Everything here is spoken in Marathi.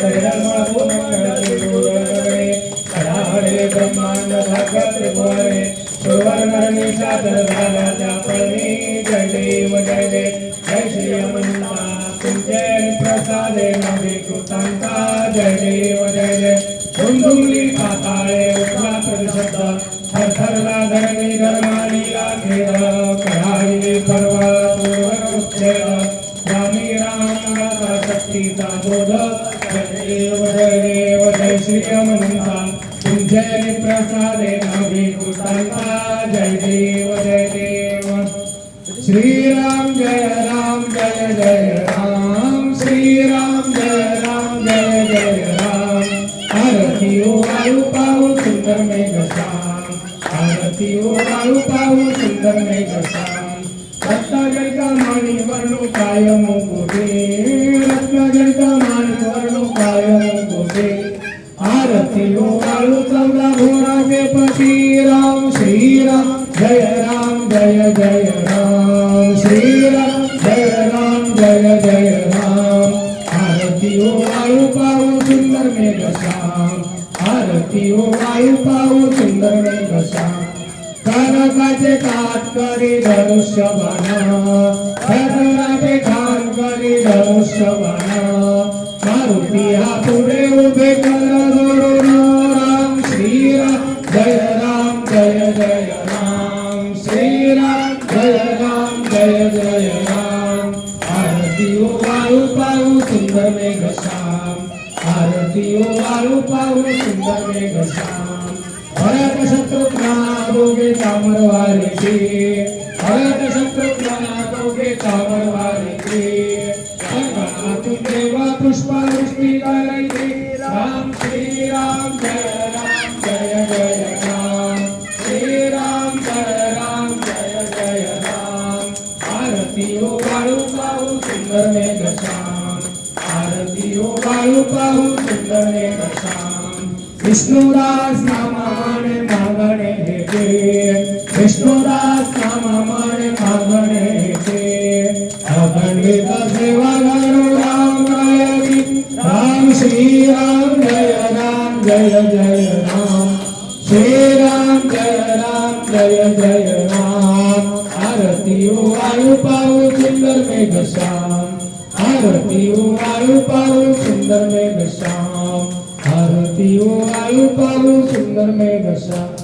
कल्याणमाधो मंगलसिंधुरे कडाहरे ब्रह्मांड भागवत त्रिभुवने सुवर्णनिषादर राजा परमे जय देव जय देव जय श्री अमंता तुमचे प्रसादे नवे कृतांता जय देव जय जय धुमधुमली पाताळे उठला शब्द थरथरला धरणी धर्मालीला खेळ कढाळी परवा पूर्वक उच्छेद रामी रामनाथा शक्तीचा बोध जय देव जय श्री अमंता तुमचे प्रसादे नवे कृतांता जय देव जय देव श्री राम जय जय राम श्री राम जय जय राम आरती ओ वायु पाऊ सुंदर मेघ श्याम आरती ओ वायु पाऊ सुंदर मेघ श्याम रत्नाजल का माणी वर्णो काय मुकुटे रत्नाजल का माणी वर्णो काय मुकुटे आरती ओ वायु चौदा घोड़ा के पति राम श्री राम जय जय राम श्री राम जय जय राम आरती ओ वायु पाऊ सुंदर मेघ श्याम आरती ओ वायु पाऊ सुंदर मेघ श्याम कनकाचे काठ करी धनुष्य बाणा कनकाचे काठ करी धनुष्य बाणा मारुती हा पुढे उभे कर जोडून राम श्री राम जय जय राम श्री राम जय जय राम आरती ओ वायु पाऊ सुंदर मेघ श्याम आरती ओ वायु पाऊ सुंदर मेघ श्याम भरत शत्रुघ्ना दोघे चामरवारीचे भरत शत्रुघ्ना दोघे चामरवारीचे गगनातून देवा पुष्पवृष्टी करायचे राम श्री राम जय जय राम श्री राम जय जय राम आरती ओ वायु पाऊ सुंदर मेघ श्याम आरती ओ वायु पाऊ सुंदर मेघ श्याम विष्णुदास नामाने मागणे हेते विष्णुदास नामाने मागणे हेते अखंडित सेवा करो राम गायकी राम श्री राम जय जय राम श्री राम जय जय राम आरती ओ वायु पाऊ सुंदर मेघ श्याम आरती ओ वायु पाऊ सुंदर मेघ श्याम आरती ओ वायु पाऊ सुंदर मेघ श्याम।